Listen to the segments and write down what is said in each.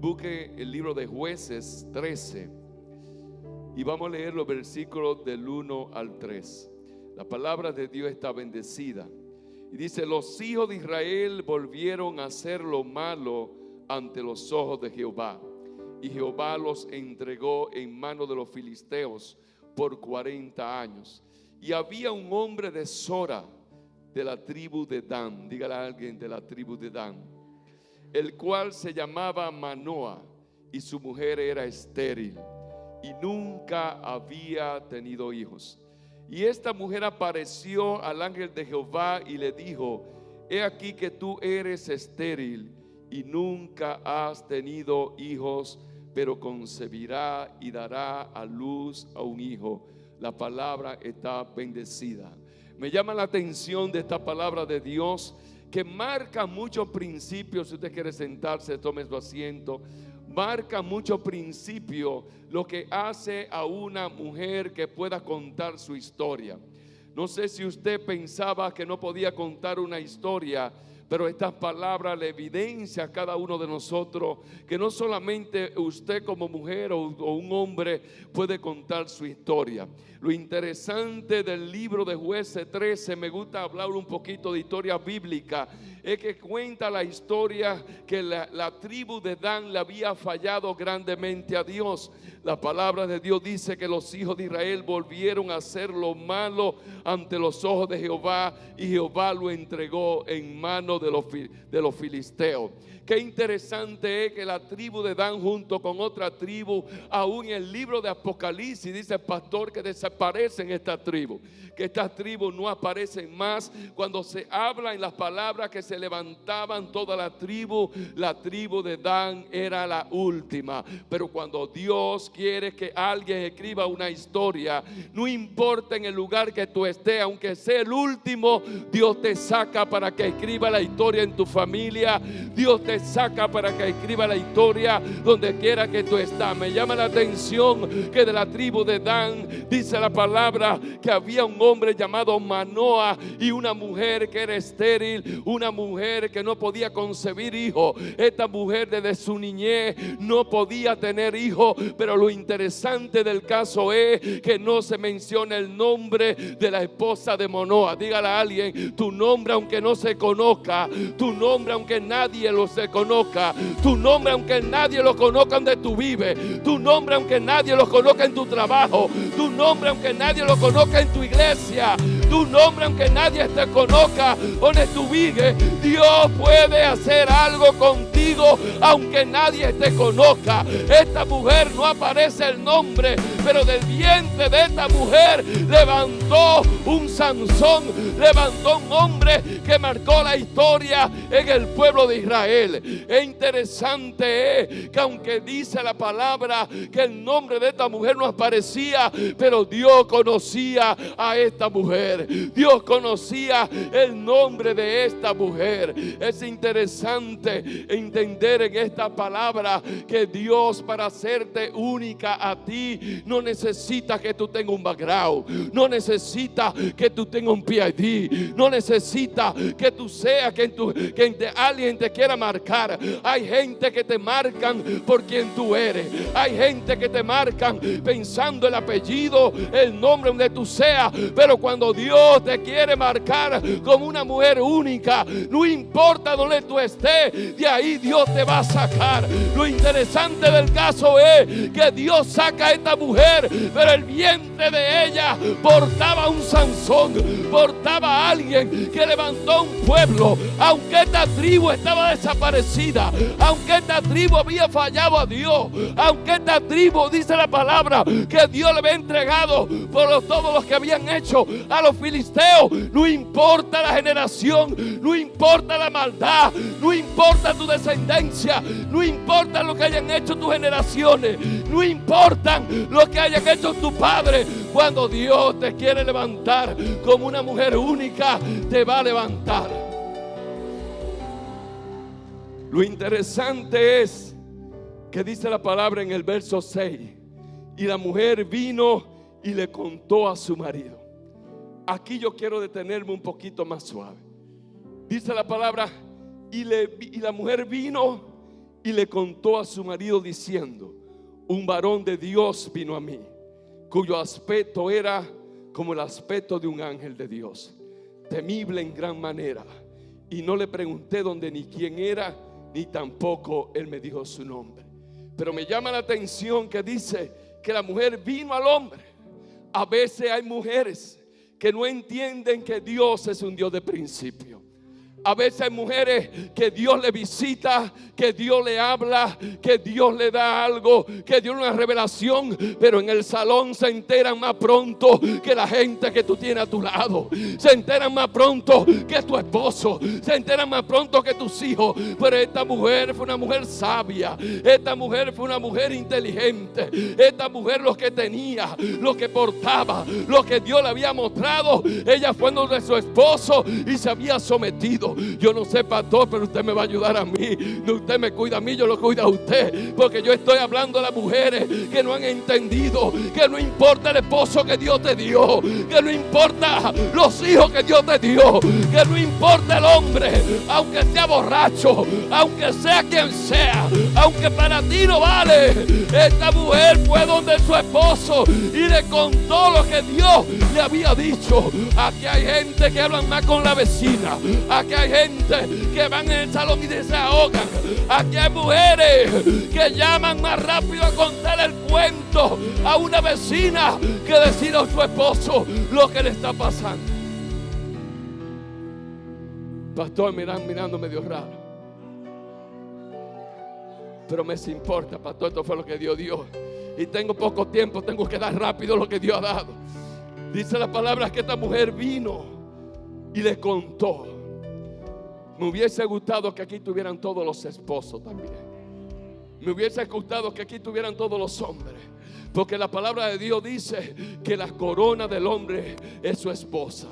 Busque el libro de Jueces 13 y vamos a leer los versículos del 1 al 3. La palabra de Dios está bendecida y dice: los hijos de Israel volvieron a hacer lo malo ante los ojos de Jehová, y Jehová los entregó en manos de los filisteos por 40 años. Y había un hombre de Sora, de la tribu de Dan, dígale a alguien: de la tribu de Dan, el cual se llamaba Manoa, y su mujer era estéril y nunca había tenido hijos. Y esta mujer apareció al ángel de Jehová y le dijo: he aquí que tú eres estéril y nunca has tenido hijos, pero concebirá y dará a luz a un hijo. La palabra está bendecida. Me llama la atención de esta palabra de Dios, que marca muchos principios. Si usted quiere sentarse, tome su asiento. Marca muchos principios lo que hace a una mujer que pueda contar su historia. No sé si usted pensaba que no podía contar una historia, pero estas palabras le evidencia a cada uno de nosotros que no solamente usted como mujer o un hombre puede contar su historia. Lo interesante del libro de Jueces 13, me gusta hablar un poquito de historia bíblica, es que cuenta la historia que la tribu de Dan le había fallado grandemente a Dios. La palabra de Dios dice que los hijos de Israel volvieron a hacer lo malo ante los ojos de Jehová, y Jehová lo entregó en manos de los filisteos. Qué interesante es que la tribu de Dan junto con otra tribu, aún en el libro de Apocalipsis dice el pastor que desaparecen estas tribus, que estas tribus no aparecen más. Cuando se habla en las palabras que se levantaban toda la tribu de Dan era la última. Pero cuando Dios quiere que alguien escriba una historia, no importa en el lugar que tú estés, aunque sea el último, Dios te saca para que escriba la historia en tu familia. Dios te saca para que escriba la historia donde quiera que tú estás. Me llama la atención que de la tribu de Dan dice la palabra que había un hombre llamado Manoa y una mujer que era estéril, una mujer que no podía concebir hijos. Esta mujer desde su niñez no podía tener hijos, pero lo interesante del caso es que no se menciona el nombre de la esposa de Manoa. Dígale a alguien: tu nombre aunque no se conozca, tu nombre aunque nadie lo se conozca, tu nombre aunque nadie lo conozca donde tú vives, tu nombre aunque nadie lo conozca en tu trabajo, tu nombre aunque nadie lo conozca en tu iglesia, tu nombre aunque nadie te conozca donde tú vives, Dios puede hacer algo contigo aunque nadie te conozca. Esta mujer no aparece el nombre, pero del vientre de esta mujer levantó un Sansón, levantó un hombre que marcó la historia en el pueblo de Israel. Es interesante que aunque dice la palabra que el nombre de esta mujer no aparecía, pero Dios conocía a esta mujer. Dios conocía el nombre de esta mujer. Es interesante entender en esta palabra que Dios, para hacerte única a ti, no necesita que tú tengas un background, no necesita que tú tengas un PhD, no necesita que tú seas que alguien te quiera marcar. Hay gente que te marcan por quien tú eres. Hay gente que te marcan pensando el apellido, el nombre donde tú seas. Pero cuando Dios te quiere marcar como una mujer única, no importa donde tú estés, de ahí Dios te va a sacar. Lo interesante del caso es que Dios saca a esta mujer, pero el vientre de ella portaba un Sansón, portaba a alguien que levantó un pueblo. Aunque esta tribu estaba desaparecida, aunque esta tribu había fallado a Dios, aunque esta tribu, dice la palabra, que Dios le había entregado por todos los que habían hecho a los filisteos, no importa la generación, no importa la maldad, no importa tu descendencia, no importa lo que hayan hecho tus generaciones, no importan lo que hayan hecho tus padres. Cuando Dios te quiere levantar como una mujer única, te va a levantar. Lo interesante es que dice la palabra en el verso 6: y la mujer vino y le contó a su marido. Aquí yo quiero detenerme un poquito más suave. Dice la palabra: y la mujer vino y le contó a su marido diciendo: un varón de Dios vino a mí, cuyo aspecto era como el aspecto de un ángel de Dios, temible en gran manera. Y no le pregunté dónde ni quién era, ni tampoco él me dijo su nombre. Pero me llama la atención que dice que la mujer vino al hombre. A veces hay mujeres que no entienden que Dios es un Dios de principio. A veces hay mujeres que Dios le visita, que Dios le habla, que Dios le da algo, que Dios una revelación, pero en el salón se enteran más pronto que la gente que tú tienes a tu lado. Se enteran más pronto que tu esposo, se enteran más pronto que tus hijos. Pero esta mujer fue una mujer sabia, esta mujer fue una mujer inteligente, esta mujer lo que tenía, lo que portaba, lo que Dios le había mostrado, ella fue donde su esposo y se había sometido. Yo no sé, pastor, pero usted me va a ayudar a mí. No, usted me cuida a mí, yo lo cuido a usted. Porque yo estoy hablando de las mujeres que no han entendido que no importa el esposo que Dios te dio, que no importa los hijos que Dios te dio, que no importa el hombre, aunque sea borracho, aunque sea quien sea, aunque para ti no vale. Esta mujer fue donde su esposo y le contó lo que Dios le había dicho. Aquí hay gente que hablan más con la vecina, aquí hay gente que van en el salón y desahogan, aquí hay mujeres que llaman más rápido a contar el cuento a una vecina que decir a su esposo lo que le está pasando. Pastor, mirando medio raro, pero me importa, pastor, esto fue lo que Dios dio y tengo poco tiempo, tengo que dar rápido lo que Dios ha dado. Dice la palabra que esta mujer vino y le contó. Me hubiese gustado que aquí tuvieran todos los esposos también. Me hubiese gustado que aquí tuvieran todos los hombres, porque la palabra de Dios dice que la corona del hombre es su esposa.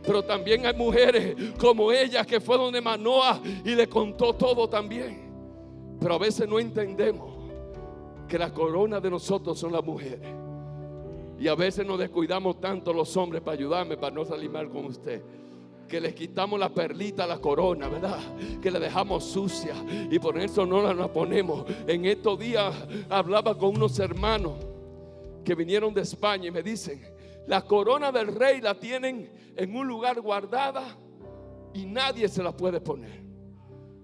Pero también hay mujeres como ella que fue donde Manoa y le contó todo también. Pero a veces no entendemos que la corona de nosotros son las mujeres. Y a veces nos descuidamos tanto los hombres para ayudarme, para no salir mal con usted, que les quitamos la perlita a la corona, ¿verdad? Que la dejamos sucia y por eso no la ponemos. En estos días hablaba con unos hermanos que vinieron de España y me dicen: la corona del rey la tienen en un lugar guardada y nadie se la puede poner.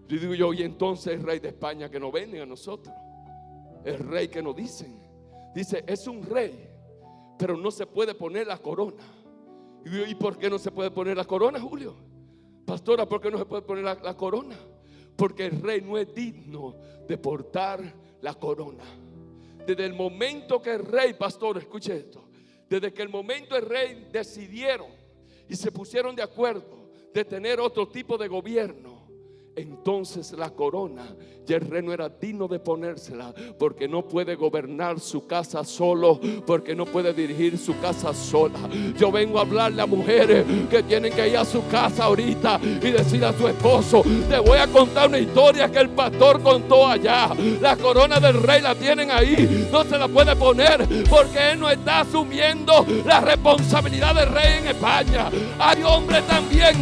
Le digo yo: y entonces el rey de España que nos venden a nosotros, el rey que nos dicen, dice, es un rey, pero no se puede poner la corona. Y digo: ¿y por qué no se puede poner la corona, Julio? Pastora, ¿por qué no se puede poner la corona? Porque el rey no es digno de portar la corona. Desde el momento que el rey, pastor, escuche esto, desde que el momento el rey decidieron y se pusieron de acuerdo de tener otro tipo de gobierno, entonces la corona ya el rey no era digno de ponérsela, porque no puede gobernar su casa solo, porque no puede dirigir su casa sola. Yo vengo a hablarle a mujeres que tienen que ir a su casa ahorita y decir a su esposo: te voy a contar una historia que el pastor contó allá. La corona del rey la tienen ahí, no se la puede poner porque él no está asumiendo la responsabilidad del rey en España. Hay hombres también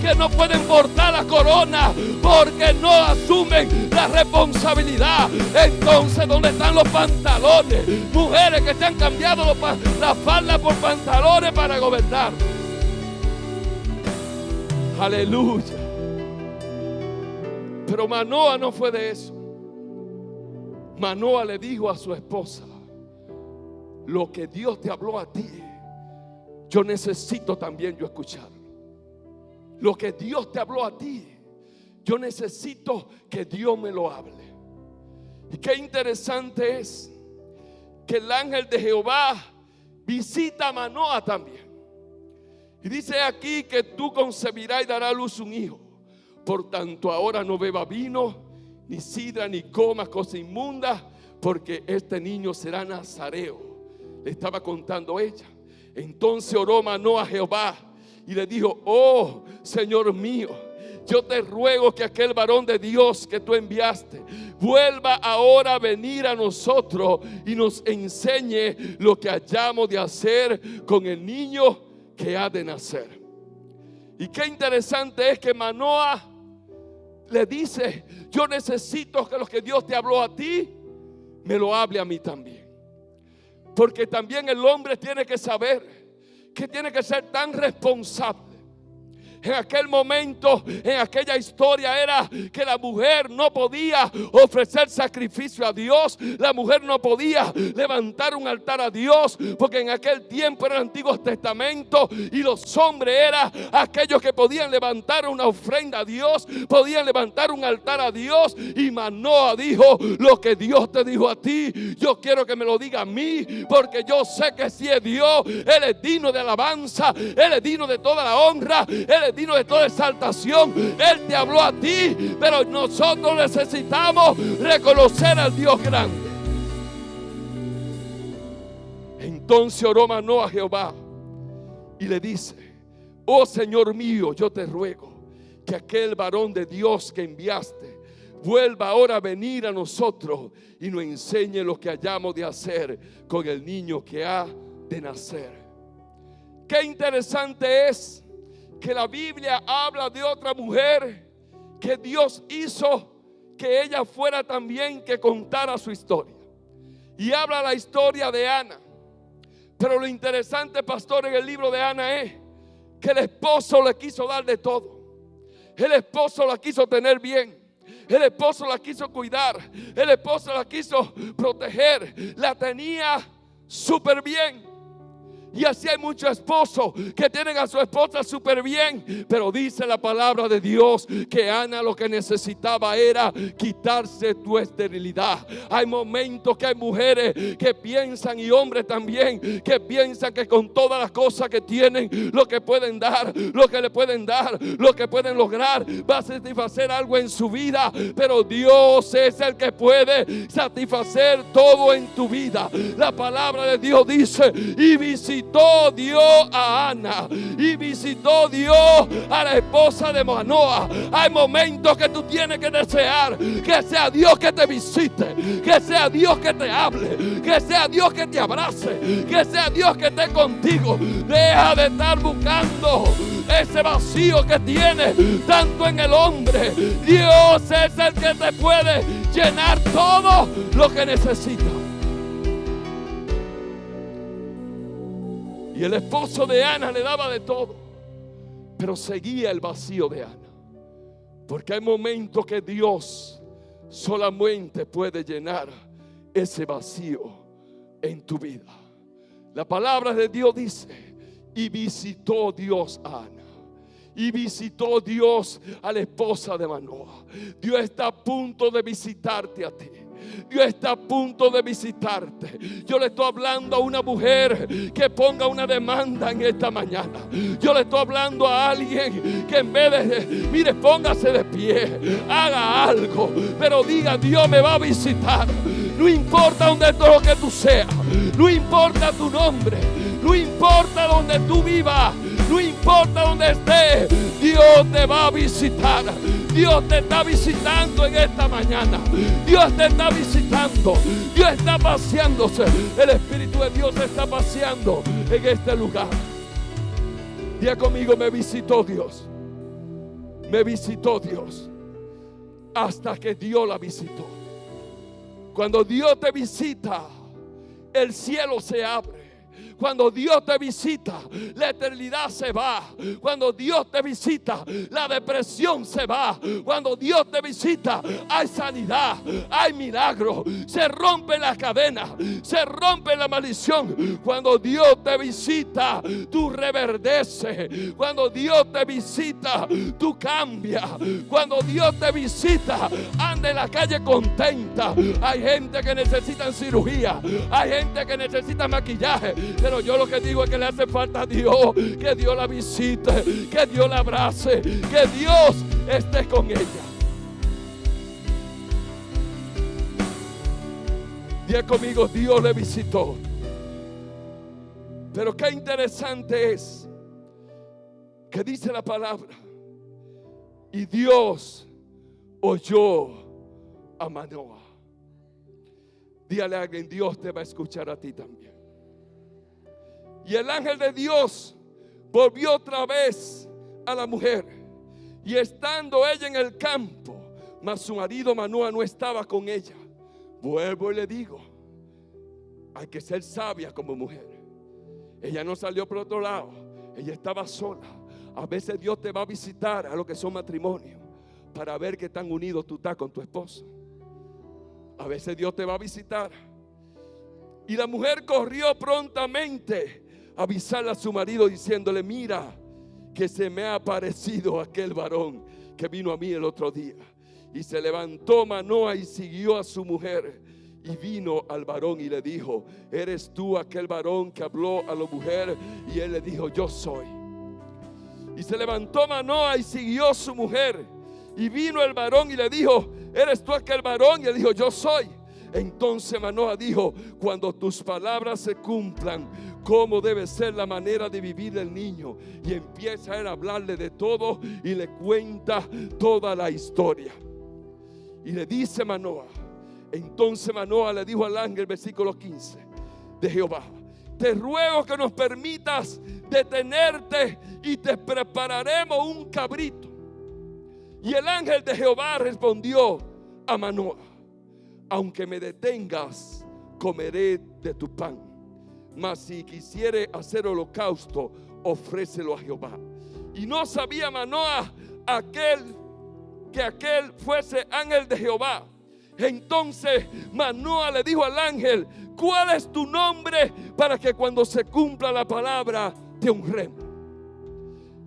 que no pueden portar la corona porque no asumen la responsabilidad. Entonces, ¿dónde están los pantalones? Mujeres que se han cambiado la falda por pantalones para gobernar. Aleluya. Pero Manoa no fue de eso. Manoa le dijo a su esposa: lo que Dios te habló a ti, yo necesito también yo escucharlo. Lo que Dios te habló a ti, yo necesito que Dios me lo hable. Y qué interesante es que el ángel de Jehová visita a Manoa también. Y dice aquí que tú concebirás y darás a luz un hijo. Por tanto, ahora no beba vino, ni sidra, ni coma cosa inmunda, porque este niño será nazareo. Le estaba contando ella. Entonces oró Manoa a Jehová y le dijo: oh Señor mío, yo te ruego que aquel varón de Dios que tú enviaste vuelva ahora a venir a nosotros y nos enseñe lo que hayamos de hacer con el niño que ha de nacer. Y qué interesante es que Manoa le dice: yo necesito que lo que Dios te habló a ti, me lo hable a mí también. Porque también el hombre tiene que saber que tiene que ser tan responsable. En aquel momento, en aquella historia, era que la mujer no podía ofrecer sacrificio a Dios. La mujer no podía levantar un altar a Dios, porque en aquel tiempo era el Antiguo Testamento, y los hombres eran aquellos que podían levantar una ofrenda a Dios, podían levantar un altar a Dios. Y Manoah dijo: lo que Dios te dijo a ti, yo quiero que me lo diga a mí, porque yo sé que si es Dios, Él es digno de alabanza, Él es digno de toda la honra, Él es digno de toda exaltación. Él te habló a ti, pero nosotros necesitamos reconocer al Dios grande. Entonces oró Manoah a Jehová y le dice: oh Señor mío, yo te ruego que aquel varón de Dios que enviaste vuelva ahora a venir a nosotros y nos enseñe lo que hayamos de hacer con el niño que ha de nacer. Qué interesante es que la Biblia habla de otra mujer que Dios hizo que ella fuera también que contara su historia. Y habla la historia de Ana. Pero lo interesante, pastor, en el libro de Ana es que el esposo le quiso dar de todo. El esposo la quiso tener bien. El esposo la quiso cuidar. El esposo la quiso proteger. La tenía súper bien. Y así hay muchos esposos que tienen a su esposa súper bien. Pero dice la palabra de Dios que Ana lo que necesitaba era quitarse tu esterilidad. Hay momentos que hay mujeres que piensan, y hombres también, que piensan que con todas las cosas que tienen, lo que pueden dar, lo que le pueden dar, lo que pueden lograr, va a satisfacer algo en su vida. Pero Dios es el que puede satisfacer todo en tu vida. La palabra de Dios dice: y visitó Dios a Ana, y visitó Dios a la esposa de Manoah. Hay momentos que tú tienes que desear que sea Dios que te visite, que sea Dios que te hable, que sea Dios que te abrace, que sea Dios que esté contigo. Deja de estar buscando ese vacío que tienes tanto en el hombre. Dios es el que te puede llenar todo lo que necesitas. Y el esposo de Ana le daba de todo, pero seguía el vacío de Ana. Porque hay momentos que Dios solamente puede llenar ese vacío en tu vida. La palabra de Dios dice: y visitó Dios a Ana. Y visitó Dios a la esposa de Manoah. Dios está a punto de visitarte a ti. Dios está a punto de visitarte. Yo le estoy hablando a una mujer que ponga una demanda en esta mañana. Yo le estoy hablando a alguien que en vez de, mire, póngase de pie, haga algo, pero diga: Dios me va a visitar. No importa donde todo lo que tú seas, no importa tu nombre, no importa donde tú vivas, no importa donde estés, Dios te va a visitar. Dios te está visitando en esta mañana. Dios te está visitando. Dios está paseándose. El Espíritu de Dios está paseando en este lugar. Diga conmigo: me visitó Dios. Me visitó Dios. Hasta que Dios la visitó. Cuando Dios te visita, el cielo se abre. Cuando Dios te visita, la eternidad se va. Cuando Dios te visita, la depresión se va. Cuando Dios te visita, hay sanidad, hay milagro. Se rompe la cadena, se rompe la maldición. Cuando Dios te visita, tú reverdeces. Cuando Dios te visita, tú cambias. Cuando Dios te visita, anda en la calle contenta. Hay gente que necesita cirugía, hay gente que necesita maquillaje. Pero yo lo que digo es que le hace falta a Dios, que Dios la visite, que Dios la abrace, que Dios esté con ella. Diga conmigo: Dios le visitó. Pero qué interesante es que dice la palabra: y Dios oyó a Manoah. Dígale a alguien: Dios te va a escuchar a ti también. Y el ángel de Dios volvió otra vez a la mujer. Y estando ella en el campo, mas su marido Manoa no estaba con ella. Vuelvo y le digo, hay que ser sabia como mujer. Ella no salió por otro lado, ella estaba sola. A veces Dios te va a visitar a lo que son matrimonios para ver qué tan unido tú estás con tu esposo. A veces Dios te va a visitar. Y la mujer corrió prontamente a avisarle a su marido diciéndole, mira que se me ha aparecido aquel varón que vino a mí el otro día. Y se levantó Manoa y siguió a su mujer. Y vino al varón y le dijo, ¿eres tú aquel varón que habló a la mujer? Y él le dijo, yo soy. Y se levantó Manoa y siguió a su mujer. Y vino el varón y le dijo, ¿eres tú aquel varón? Y él dijo, yo soy. Entonces Manoa dijo, cuando tus palabras se cumplan, ¿cómo debe ser la manera de vivir el niño? Y empieza a él a hablarle de todo y le cuenta toda la historia. Y le dice Manoa, entonces Manoa le dijo al ángel, versículo 15 de Jehová, te ruego que nos permitas detenerte y te prepararemos un cabrito. Y el ángel de Jehová respondió a Manoa, aunque me detengas, comeré de tu pan. Mas si quisiere hacer holocausto, ofrécelo a Jehová. Y no sabía Manoa que aquel fuese ángel de Jehová. Entonces Manoa le dijo al ángel, ¿cuál es tu nombre para que cuando se cumpla la palabra te honremos?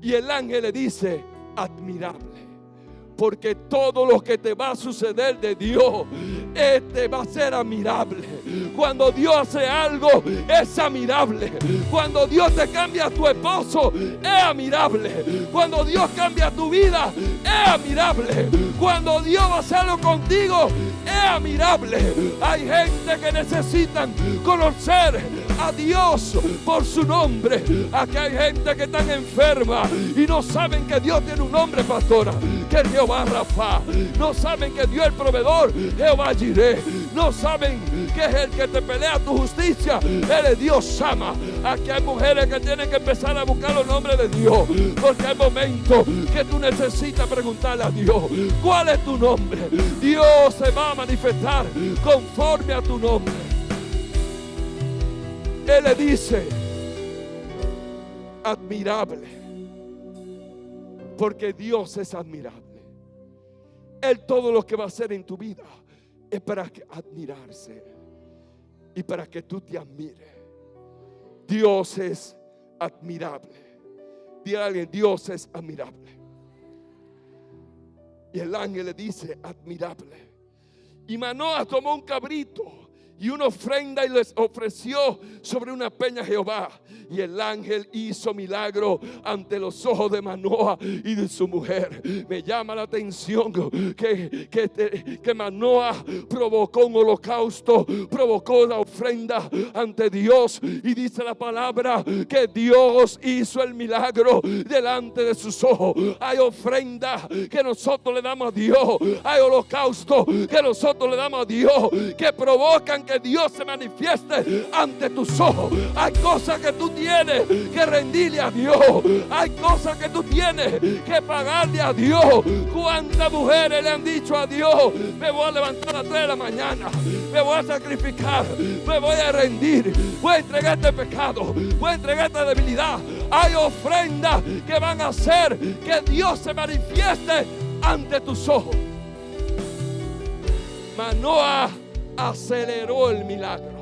Y el ángel le dice, admirable. Porque todo lo que te va a suceder de Dios, va a ser admirable. Cuando Dios hace algo, es admirable. Cuando Dios te cambia a tu esposo, es admirable. Cuando Dios cambia tu vida, es admirable. Cuando Dios va a hacer algo contigo, es admirable. Hay gente que necesitan conocer a Dios por su nombre. Aquí hay gente que está enferma y no saben que Dios tiene un nombre, pastora, que es Jehová Rafa. No saben que Dios es el proveedor, Jehová Jireh. No saben que es el que te pelea tu justicia, Él es Dios Sama. Aquí hay mujeres que tienen que empezar a buscar los nombres de Dios, porque hay momentos que tú necesitas preguntarle a Dios, ¿cuál es tu nombre? Dios se va a manifestar conforme a tu nombre. Él le dice, admirable, porque Dios es admirable. Él todo lo que va a hacer en tu vida es para admirarse y para que tú te admires. Dios es admirable. Dile a alguien, Dios es admirable. Y el ángel le dice, admirable. Y Manoa tomó un cabrito y una ofrenda y les ofreció sobre una peña a Jehová. Y el ángel hizo milagro ante los ojos de Manoa y de su mujer. Me llama la atención que Manoa provocó un holocausto, provocó la ofrenda ante Dios. Y dice la palabra que Dios hizo el milagro delante de sus ojos. Hay ofrenda que nosotros le damos a Dios. Hay holocausto que nosotros le damos a Dios, que provocan que Dios se manifieste ante tus ojos. Hay cosas que tú tienes que rendirle a Dios. Hay cosas que tú tienes que pagarle a Dios. ¿Cuántas mujeres le han dicho a Dios, me voy a levantar a las 3 de la mañana, me voy a sacrificar, me voy a rendir, voy a entregar este pecado, voy a entregar esta debilidad? Hay ofrendas que van a hacer que Dios se manifieste ante tus ojos. Manoa aceleró el milagro.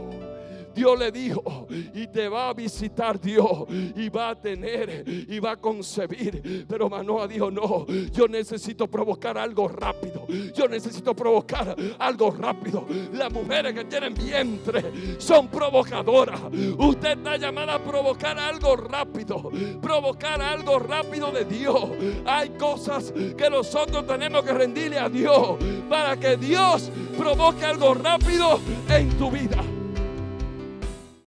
Dios le dijo, y te va a visitar Dios, y va a tener, y va a concebir. Pero Manoa dijo, no, yo necesito provocar algo rápido. Yo necesito provocar algo rápido. Las mujeres que tienen vientre son provocadoras. Usted está llamada a provocar algo rápido. Provocar algo rápido de Dios. Hay cosas que nosotros tenemos que rendirle a Dios para que Dios provoque algo rápido en tu vida.